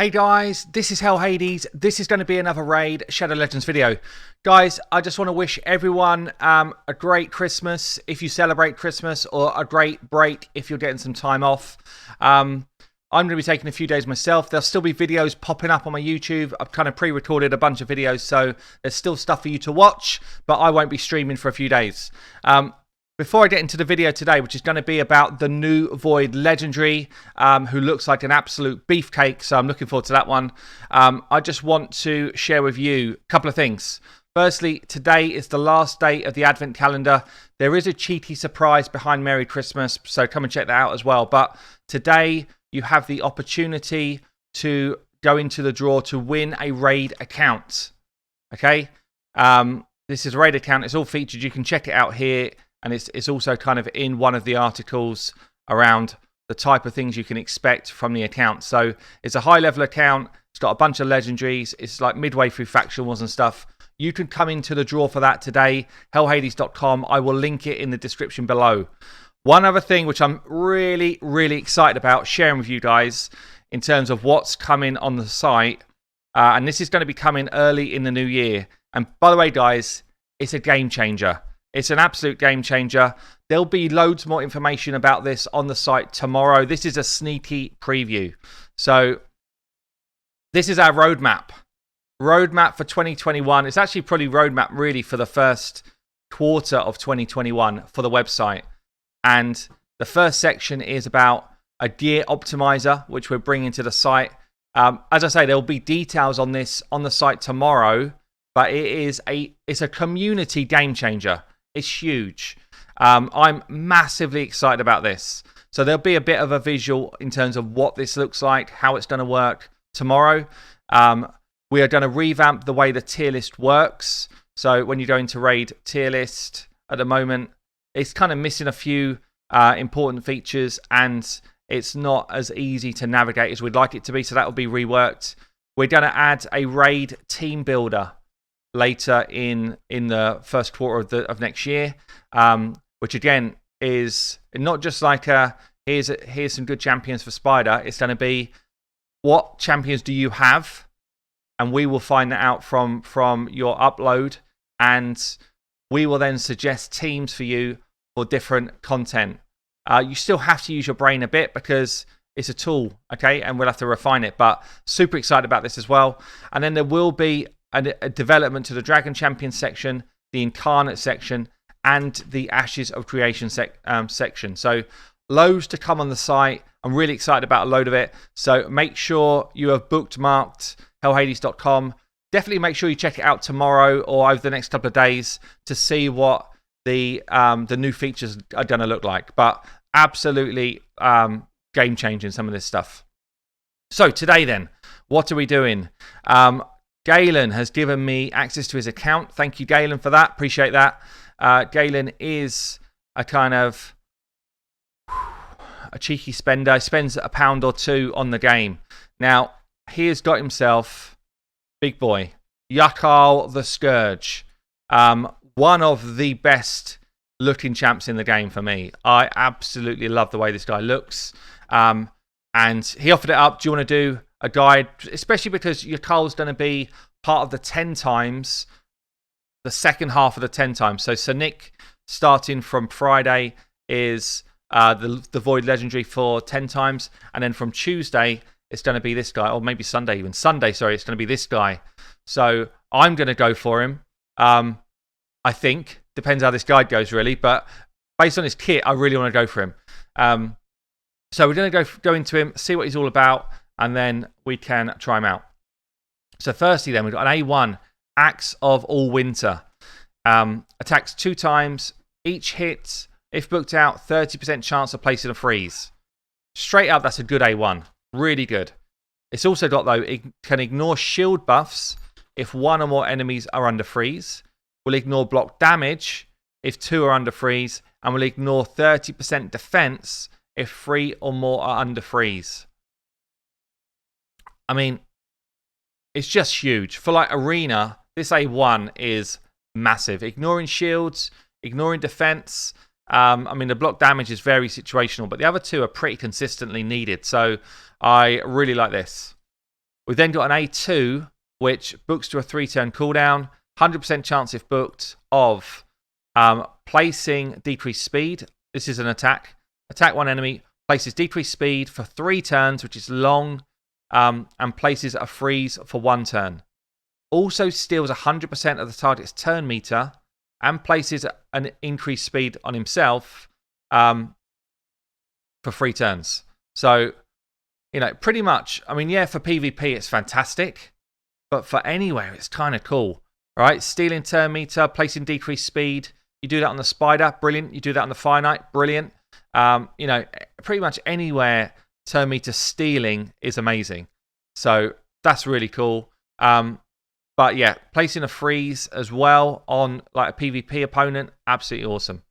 Hey guys, this is Hell Hades. This is going to be another Raid Shadow Legends video. Guys, I just want to wish everyone a great Christmas if you celebrate Christmas, or a great break if you're getting some time off. I'm going to be taking a few days myself. There'll still be videos popping up on my YouTube. I've kind of pre-recorded a bunch of videos, so there's still stuff for you to watch, but I won't be streaming for a few days. Before I get into the video today, which is going to be about the new Void Legendary, who looks like an absolute beefcake, so I'm looking forward to that one. I just want to share with you a couple of things. Firstly, today is the last day of the Advent calendar. There is a cheeky surprise behind Merry Christmas, so come and check that out as well. But today, you have the opportunity to go into the draw to win a Raid account. Okay? This is a Raid account. It's all featured. You can check it out here. And it's also kind of in one of the articles around the type of things you can expect from the account. So it's a high-level account. It's got a bunch of legendaries. It's like midway through faction wars and stuff. You can come into the draw for that today, hellhades.com. I will link it in the description below. One other thing which I'm really, really excited about sharing with you guys in terms of what's coming on the site, and this is going to be coming early in the new year. And by the way, guys, it's a game changer. It's an absolute game changer. There'll be loads more information about this on the site tomorrow. This is a sneaky preview. So this is our roadmap. Roadmap for 2021. It's actually probably roadmap really for the first quarter of 2021 for the website. And the first section is about a gear optimizer, which we're bringing to the site. As I say, there'll be details on this on the site tomorrow, but it's a community game changer. It's huge. I'm massively excited about this. So there'll be a bit of a visual in terms of what this looks like, how it's going to work tomorrow. We are going to revamp the way the tier list works. So when you go into Raid tier list at the moment, it's kind of missing a few important features, and it's not as easy to navigate as we'd like it to be. So that will be reworked. We're going to add a Raid team builder later in the first quarter of next year, which again is not just like here's some good champions for Spider. It's going to be, what champions do you have, and we will find that out from your upload, and we will then suggest teams for you for different content. You still have to use your brain a bit because it's a tool, okay, and we'll have to refine it. But super excited about this as well. And then there will be a development to the Dragon Champion section, the Incarnate section, and the Ashes of Creation section. So loads to come on the site. I'm really excited about a load of it. So make sure you have bookmarked hellhades.com. Definitely make sure you check it out tomorrow or over the next couple of days to see what the new features are going to look like. But absolutely game-changing, some of this stuff. So today then, what are we doing? Galen has given me access to his account. Thank you, Galen, for that. Appreciate that. Galen is a kind of a cheeky spender. He spends £1 or £2 on the game. Now, he has got himself, big boy, Yakarl the Scourge. One of the best looking champs in the game for me. I absolutely love the way this guy looks. And he offered it up. Do you want to do a guide, especially because Yakarl's going to be part of the 10 times, the second half of the 10 times. So Sonic, starting from Friday, is the Void Legendary for 10 times. And then from Tuesday, it's going to be this guy, or maybe Sunday even. Sunday, sorry, it's going to be this guy. So I'm going to go for him. I think. Depends how this guide goes, really. But based on his kit, I really want to go for him. So we're going to go into him, see what he's all about, and then we can try him out. So firstly then, we've got an A1, Axe of All Winter. Attacks 2 times. Each hit, if booked out, 30% chance of placing a freeze. Straight up, that's a good A1. Really good. It's also got, though, it can ignore shield buffs if 1 or more enemies are under freeze. Will ignore block damage if 2 are under freeze. And will ignore 30% defense if 3 or more are under freeze. I mean, it's just huge. For like Arena, this A1 is massive. Ignoring shields, ignoring defense. I mean, the block damage is very situational, but the other two are pretty consistently needed. So I really like this. We've then got an A2, which books to a 3-turn cooldown, 100% chance if booked of placing decreased speed. This is an attack. Attack one enemy, places decreased speed for 3 turns, which is long, and places a freeze for 1 turn. Also steals 100% of the target's turn meter and places an increased speed on himself for 3 turns. So, pretty much, I mean, yeah, for PvP it's fantastic, but for anywhere it's kind of cool, right? Stealing turn meter, placing decreased speed. You do that on the Spider, brilliant. You do that on the Fire Knight, brilliant. Pretty much anywhere turn meter stealing is amazing. So that's really cool. But yeah, placing a freeze as well on like a PvP opponent, absolutely awesome.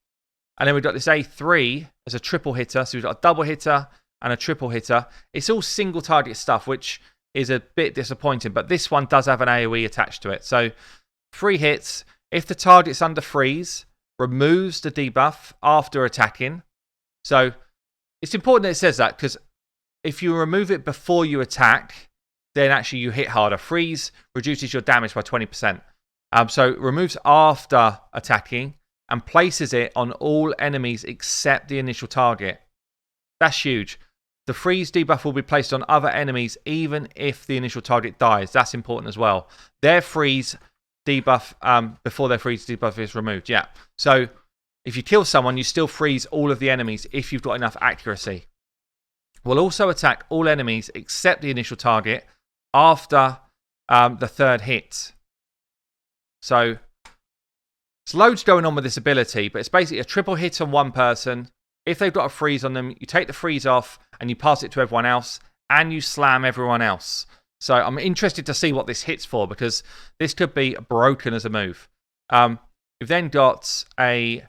And then we've got this A3 as a triple hitter. So we've got a double hitter and a triple hitter. It's all single target stuff, which is a bit disappointing. But this one does have an AoE attached to it. So 3 hits. If the target's under freeze, removes the debuff after attacking. So it's important that it says that, because if you remove it before you attack, then actually you hit harder. Freeze reduces your damage by 20%. So it removes after attacking and places it on all enemies except the initial target. That's huge. The freeze debuff will be placed on other enemies even if the initial target dies. That's important as well. Their freeze debuff, before their freeze debuff is removed. Yeah. So if you kill someone, you still freeze all of the enemies if you've got enough accuracy. Will also attack all enemies except the initial target after the 3rd hit. So there's loads going on with this ability, but it's basically a triple hit on one person. If they've got a freeze on them, you take the freeze off and you pass it to everyone else, and you slam everyone else. So I'm interested to see what this hits for, because this could be broken as a move. We've then got a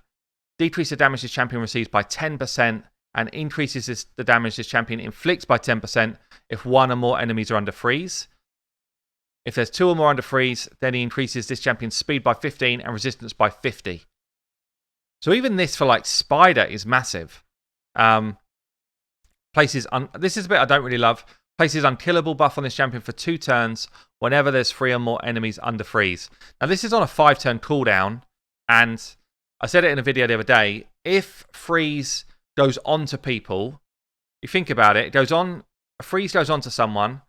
decrease the damage this champion receives by 10% and increases the damage this champion inflicts by 10% if 1 or more enemies are under freeze. If there's 2 or more under freeze, then he increases this champion's speed by 15 and resistance by 50. So even this for like Spider is massive. This is a bit I don't really love. Places unkillable buff on this champion for 2 turns whenever there's 3 or more enemies under freeze. Now this is on a 5-turn cooldown, and I said it in a video the other day. If freeze goes on to people, you think about it, a freeze goes on to someone,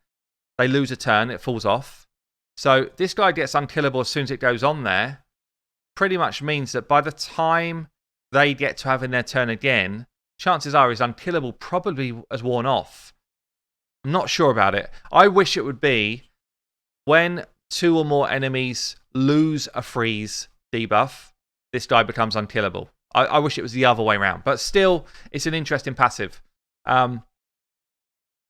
they lose a turn, it falls off. So this guy gets unkillable as soon as it goes on there. Pretty much means that by the time they get to having their turn again, chances are his unkillable probably has worn off. I'm not sure about it. I wish it would be when 2 or more enemies lose a freeze debuff, this guy becomes unkillable. I wish it was the other way around. But still, it's an interesting passive.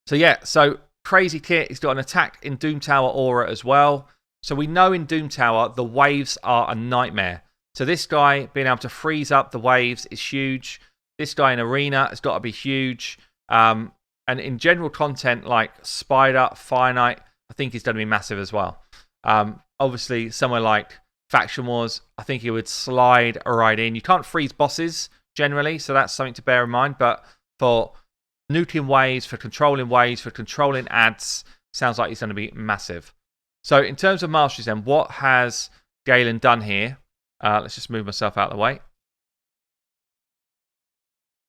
So crazy kit. He's got an attack in Doom Tower aura as well. So we know in Doom Tower, the waves are a nightmare. So this guy being able to freeze up the waves is huge. This guy in Arena has got to be huge. And in general content like Spider, Fire Knight, I think he's going to be massive as well. Obviously, somewhere like Faction Wars, I think he would slide right in. You can't freeze bosses generally, so that's something to bear in mind. But for nuking waves, for controlling ads, sounds like he's going to be massive. So in terms of masteries then, what has Galen done here? Let's just move myself out of the way.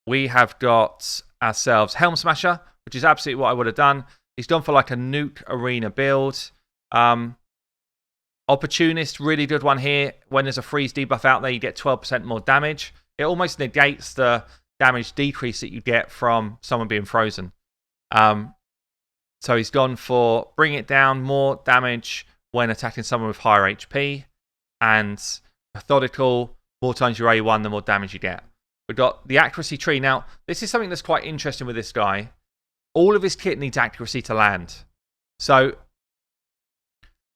We have got ourselves Helm Smasher, which is absolutely what I would have done. He's gone for like a nuke arena build. Opportunist, really good one here. When there's a freeze debuff out there, you get 12% more damage. It almost negates the damage decrease that you get from someone being frozen. So he's gone for bring it down, more damage when attacking someone with higher HP, and methodical, more times your A1, the more damage you get. We've got the accuracy tree. Now, this is something that's quite interesting with this guy. All of his kit needs accuracy to land. So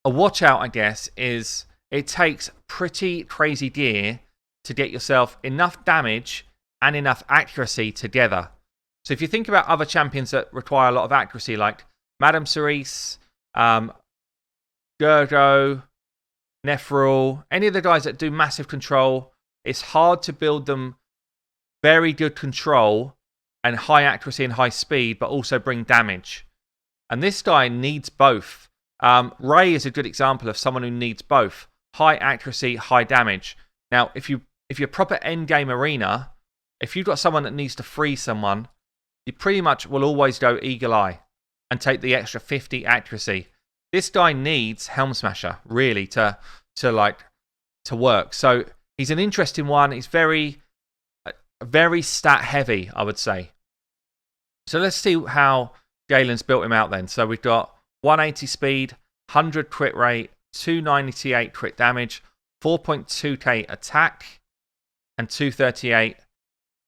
a watch out, I guess, is it takes pretty crazy gear to get yourself enough damage and enough accuracy together. So if you think about other champions that require a lot of accuracy, like Madame Cerise, Gergo, Nephril, any of the guys that do massive control, it's hard to build them very good control and high accuracy and high speed, but also bring damage. And this guy needs both. Ray is a good example of someone who needs both. High accuracy, high damage. Now, if you're proper endgame arena, if you've got someone that needs to freeze someone, you pretty much will always go Eagle Eye and take the extra 50 accuracy. This guy needs Helm Smasher, really, to work. So he's an interesting one. He's very stat heavy, I would say. So let's see how Galen's built him out then. So we've got 180 speed, 100 crit rate, 298 crit damage, 4.2k attack, and 238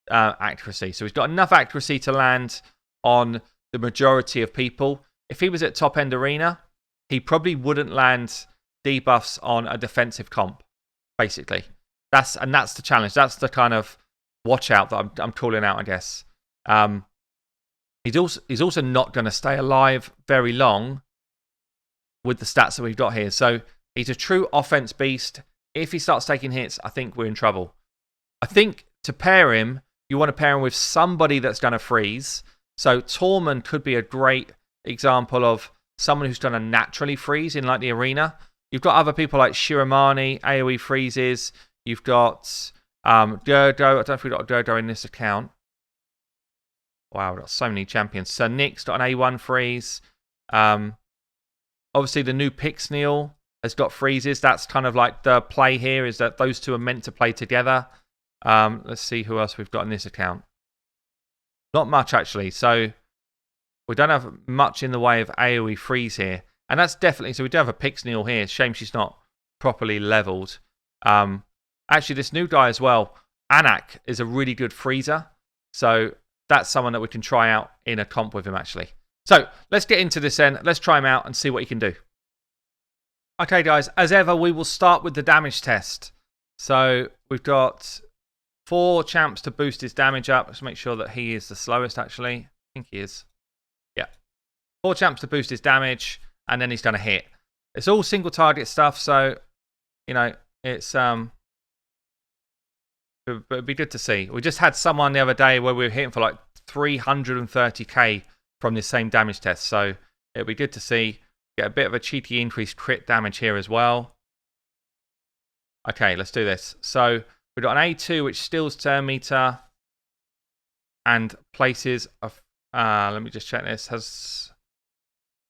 accuracy. So he's got enough accuracy to land on the majority of people. If he was at top end arena, he probably wouldn't land debuffs on a defensive comp, basically. That's the challenge. That's the kind of watch out that I'm calling out, I guess. He's also not going to stay alive very long with the stats that we've got here. So he's a true offense beast. If he starts taking hits, I think we're in trouble. I think to pair him, you want to pair him with somebody that's going to freeze. So Tormund could be a great example of someone who's going to naturally freeze in like the arena. You've got other people like Shiramani, AoE freezes. You've got Gerdo. I don't know if we've got Gerdo in this account. Wow, we've got so many champions. So Nick's got an A1 freeze. Obviously, the new Pixneal has got freezes. That's kind of like the play here, is that those two are meant to play together. Let's see who else we've got in this account. Not much, actually. So we don't have much in the way of AoE freeze here. And that's definitely... So we do have a Pixneal here. Shame she's not properly leveled. Actually, this new guy as well, Anak, is a really good freezer. So that's someone that we can try out in a comp with him, actually. So let's get into this then. Let's try him out and see what he can do. Okay, guys. As ever, we will start with the damage test. So we've got 4 champs to boost his damage up. Let's make sure that he is the slowest, actually. I think he is. Yeah. 4 champs to boost his damage, and then he's going to hit. It's all single target stuff, so, you know, it's... it'd be good to see. We just had someone the other day where we were hitting for like 330k from this same damage test. So it'll be good to see. Get a bit of a cheeky increased crit damage here as well. Okay, let's do this. So we've got an A2 which steals turn meter and places a... let me just check this. Has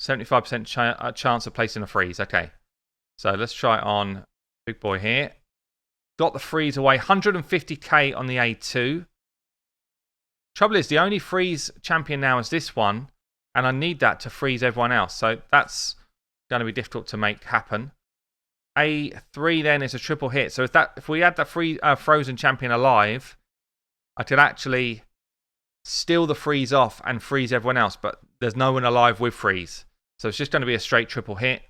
75% chance of placing a freeze. Okay. So let's try it on Big Boy here. Got the freeze away. 150k on the A2. Trouble is, the only freeze champion now is this one, and I need that to freeze everyone else. So that's going to be difficult to make happen. A3 then is a triple hit. So if we had the frozen champion alive, I could actually steal the freeze off and freeze everyone else, but there's no one alive with freeze. So it's just going to be a straight triple hit.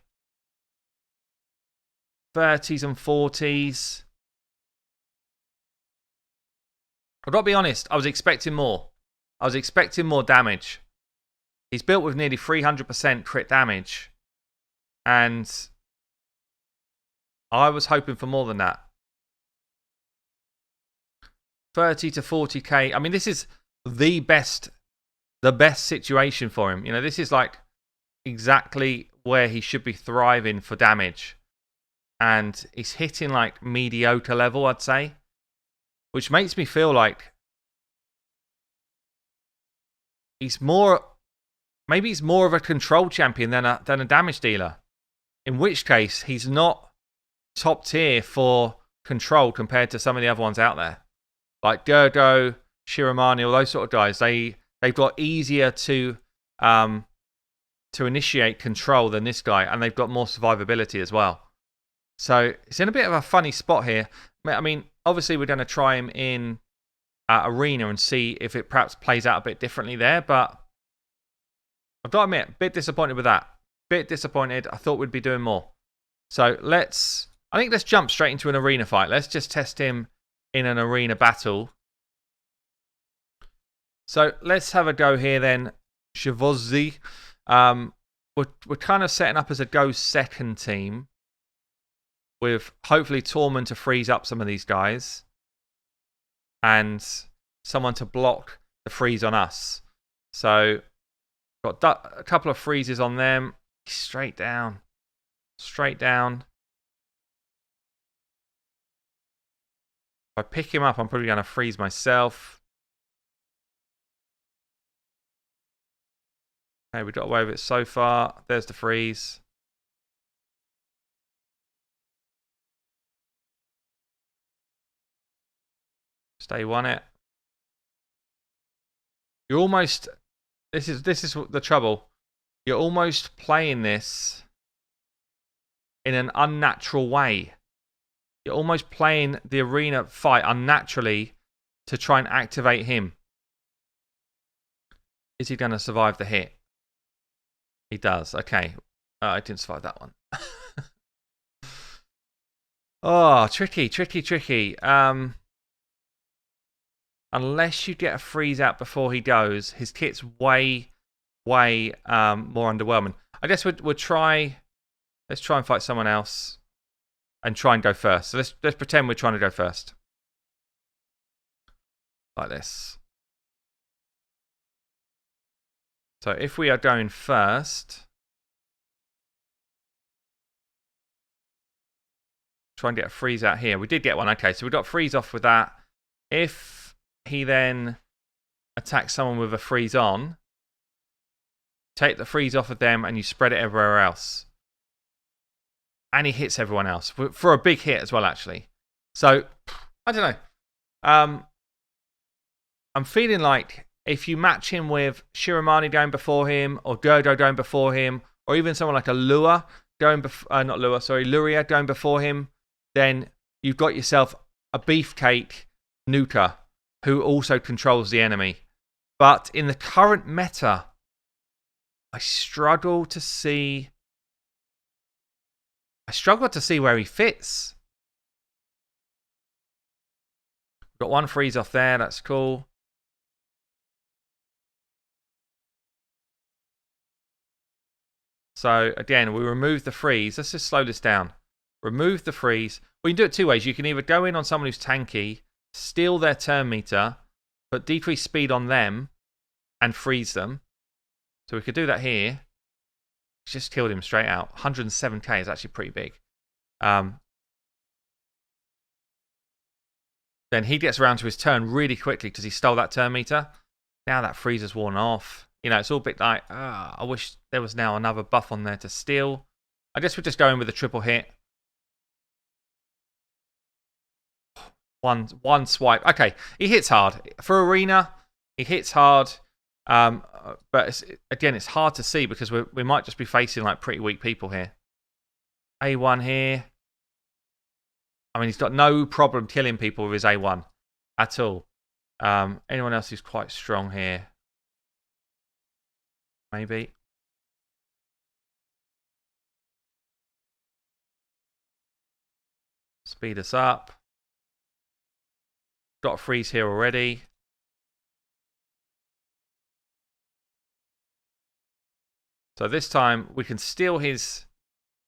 30s and 40s. I've got to be honest, I was expecting more. I was expecting more damage. He's built with nearly 300% crit damage. And I was hoping for more than that. 30 to 40k. I mean, this is the best situation for him. You know, this is like exactly where he should be thriving for damage. And he's hitting like mediocre level, I'd say. Which makes me feel like maybe he's more of a control champion than a damage dealer. In which case, he's not top tier for control compared to some of the other ones out there. Like Gergo, Shiramani, all those sort of guys. They've got easier to initiate control than this guy, and they've got more survivability as well. So it's in a bit of a funny spot here. I mean, obviously we're going to try him in Arena and see if it perhaps plays out a bit differently there, but I've got to admit, a bit disappointed with that. Bit disappointed. I thought we'd be doing more. So let's jump straight into an arena fight. Let's just test him in an arena battle. So let's have a go here then. Shivozzi. We're kind of setting up as a go second team, with hopefully Tormund to freeze up some of these guys and someone to block the freeze on us. So Got a couple of freezes on them. Straight down. Straight down. If I pick him up, I'm probably going to freeze myself. Okay, we got away with it so far. There's the freeze. Stay one it. You're almost... This is the trouble. You're almost playing this in an unnatural way. You're almost playing the arena fight unnaturally to try and activate him. Is he going to survive the hit? He does. Okay. I didn't survive that one. Oh, tricky, tricky, tricky. Unless you get a freeze out before he goes, his kit's way more underwhelming. I guess we'll try. Let's try and fight someone else, and try and go first. So let's pretend we're trying to go first, like this. So if we are going first, try and get a freeze out here. We did get one. Okay, so we got freeze off with that. If he then attacks someone with a freeze on, take the freeze off of them and you spread it everywhere else. And he hits everyone else for a big hit as well, actually. So, I don't know. I'm feeling like if you match him with Shiramani going before him, or Gerdo going before him, or even someone like a Lua going Luria going before him, then you've got yourself a beefcake nuker who also controls the enemy. But in the current meta, I struggle to see where he fits. Got one freeze off there, that's cool. So again, we remove the freeze. Let's just slow this down. Remove the freeze. Well, you can do it two ways. You can either go in on someone who's tanky, steal their turn meter, but decrease speed on them, and freeze them. So we could do that here. Just killed him straight out. 107k is actually pretty big. Then he gets around to his turn really quickly because he stole that turn meter. Now that freeze is worn off. You know, it's all a bit like, I wish there was now another buff on there to steal. I guess we're just going with a triple hit. One swipe. Okay, he hits hard. For arena, he hits hard. But again, it's hard to see because we might just be facing like pretty weak people here. A1 here. I mean, he's got no problem killing people with his A1 at all. Anyone else who's quite strong here? Maybe. Speed us up. Got a freeze here already. So this time we can steal his...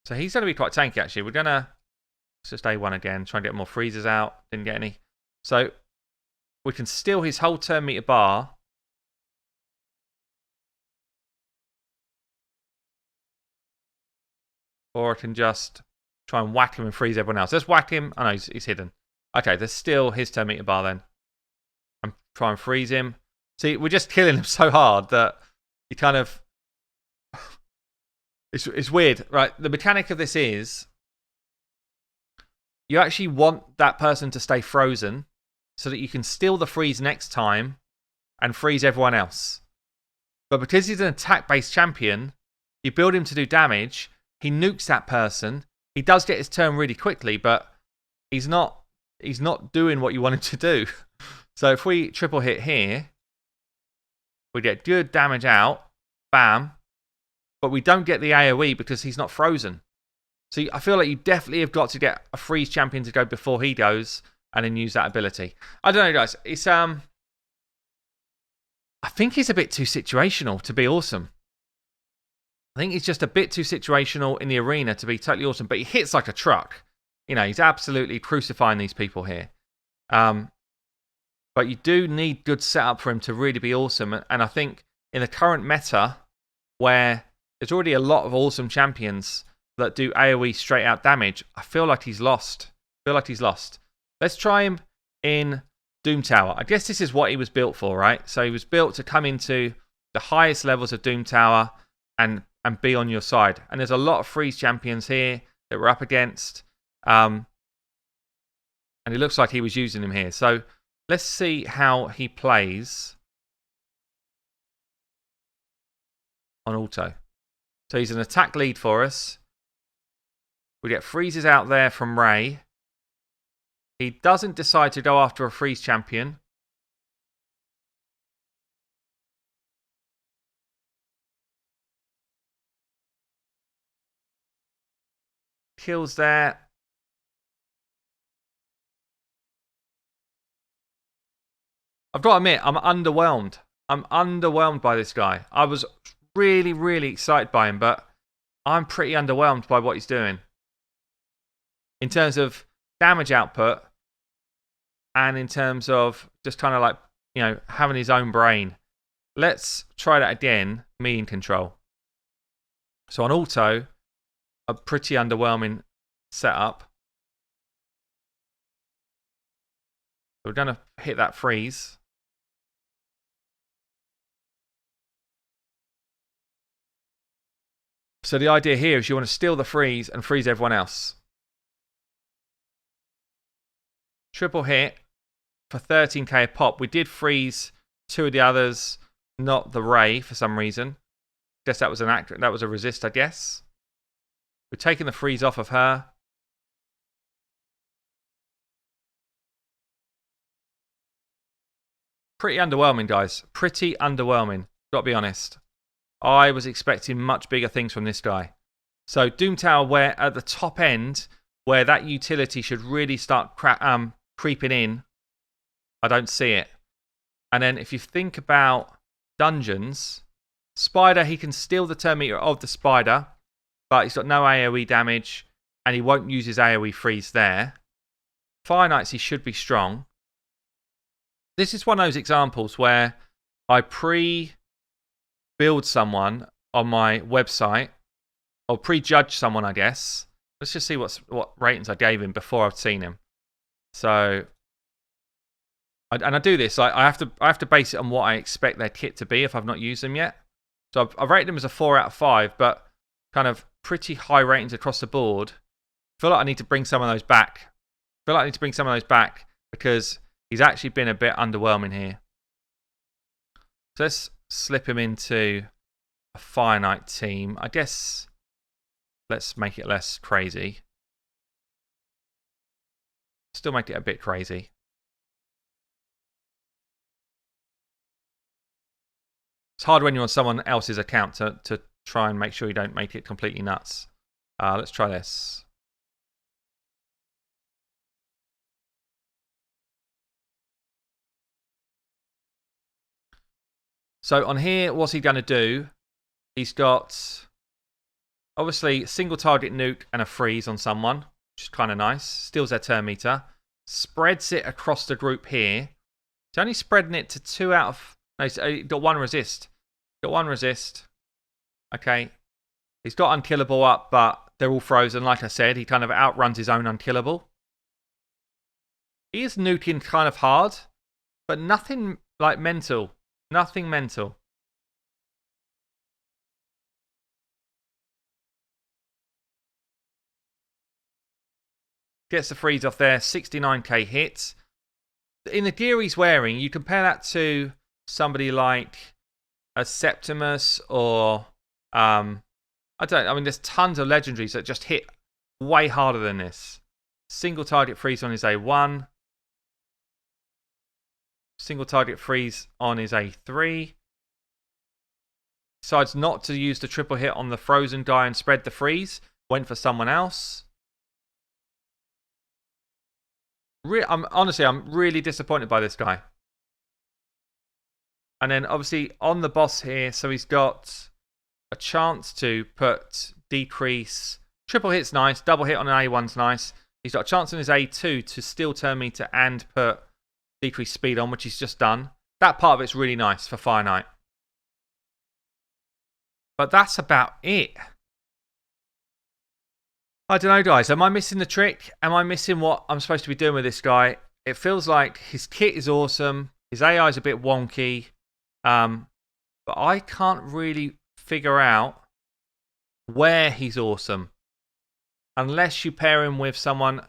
So he's going to be quite tanky actually. We're going to... Let's just A1 again. Try and get more freezes out. Didn't get any. So we can steal his whole turn meter bar. Or I can just try and whack him and freeze everyone else. Let's whack him. Oh no, he's hidden. Okay, there's still his turn meter bar then. I'm trying and freeze him. See, we're just killing him so hard that he kind of... It's weird, right? The mechanic of this is you actually want that person to stay frozen so that you can steal the freeze next time and freeze everyone else. But because he's an attack-based champion, you build him to do damage, he nukes that person, he does get his turn really quickly, but he's not doing what you want him to do. So if we triple hit here, we get good damage out, bam, but we don't get the AoE because he's not frozen. So I feel like you definitely have got to get a freeze champion to go before he goes and then use that ability. I don't know, guys. It's I think he's a bit too situational to be awesome. I think he's just a bit too situational in the arena to be totally awesome, but he hits like a truck. You know, he's absolutely crucifying these people here. But you do need good setup for him to really be awesome. And I think in the current meta, where there's already a lot of awesome champions that do AoE straight out damage. I feel like he's lost. Let's try him in Doom Tower. I guess this is what he was built for, right? So he was built to come into the highest levels of Doom Tower and be on your side. And there's a lot of freeze champions here that we're up against. And it looks like he was using him here. So let's see how he plays on auto. So he's an attack lead for us. We get freezes out there from Ray. He doesn't decide to go after a freeze champion. Kills there. I've got to admit, I'm underwhelmed. I'm underwhelmed by this guy. I was really, really excited by him, but I'm pretty underwhelmed by what he's doing. In terms of damage output, and in terms of just kind of like, having his own brain. Let's try that again, me in control. So on auto, a pretty underwhelming setup. We're going to hit that freeze. So the idea here is you want to steal the freeze and freeze everyone else. Triple hit for 13k a pop. We did freeze two of the others, not the Ray for some reason. Guess that was a resist, I guess. We're taking the freeze off of her. Pretty underwhelming, guys. Pretty underwhelming. Gotta be honest. I was expecting much bigger things from this guy. So Doom Tower, where at the top end, where that utility should really start creeping in, I don't see it. And then if you think about dungeons, Spider, he can steal the turn meter of the Spider, but he's got no AoE damage, and he won't use his AoE freeze there. Fire Knights, he should be strong. This is one of those examples where I pre-build someone on my website, or prejudge someone, I guess. Let's just see what ratings I gave him before I've seen him. So, I do this. I have to base it on what I expect their kit to be if I've not used them yet. So I've rated them as a 4 out of 5, but kind of pretty high ratings across the board. I feel like I need to bring some of those back. Because he's actually been a bit underwhelming here. So let's slip him into a Fire Knight team. I guess let's make it less crazy. Still make it a bit crazy. It's hard when you're on someone else's account to try and make sure you don't make it completely nuts. Let's try this. So on here, what's he going to do? He's got, obviously, single target nuke and a freeze on someone, which is kind of nice. Steals their turn meter. Spreads it across the group here. He's only spreading it to 2 out of... No, he's got 1 resist. Okay. He's got unkillable up, but they're all frozen. Like I said, he kind of outruns his own unkillable. He is nuking kind of hard, but nothing like mental. Nothing mental. Gets the freeze off there, 69k hits. In the gear he's wearing, you compare that to somebody like a Septimus or I mean, there's tons of legendaries that just hit way harder than this. Single target freeze on his A1. Single target freeze on his A3. Decides not to use the triple hit on the frozen guy and spread the freeze. Went for someone else. Honestly, I'm really disappointed by this guy. And then obviously on the boss here, so he's got a chance to put decrease. Triple hit's nice. Double hit on an A1's nice. He's got a chance on his A2 to steal turn meter and put decrease speed on, which he's just done. That part of it's really nice for Fire Knight. But that's about it. I don't know, guys. Am I missing the trick? Am I missing what I'm supposed to be doing with this guy? It feels like his kit is awesome. His AI is a bit wonky. But I can't really figure out where he's awesome. Unless you pair him with someone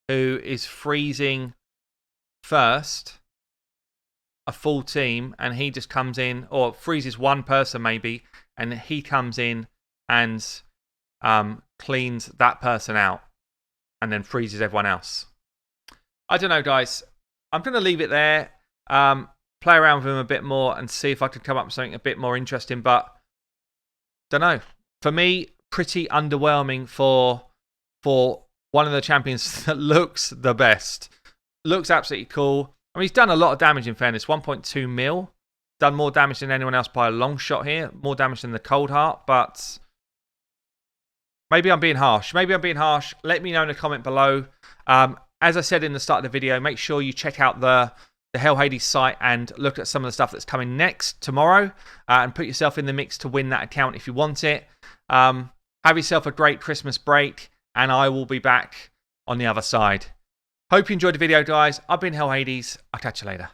who is freezing first, a full team, and he just comes in, or freezes one person maybe, and he comes in and cleans that person out and then freezes everyone else. I don't know, guys. I'm going to leave it there. Play around with him a bit more and see if I can come up with something a bit more interesting. But don't know. For me, pretty underwhelming for one of the champions that looks the best. Looks absolutely cool. I mean, he's done a lot of damage, in fairness. 1.2 mil. Done more damage than anyone else by a long shot here. More damage than the Cold Heart, but maybe I'm being harsh. Let me know in a comment below. As I said in the start of the video, make sure you check out the Hell Hades site and look at some of the stuff that's coming next tomorrow and put yourself in the mix to win that account if you want it. Have yourself a great Christmas break, and I will be back on the other side. Hope you enjoyed the video, guys. I've been Hell Hades. I'll catch you later.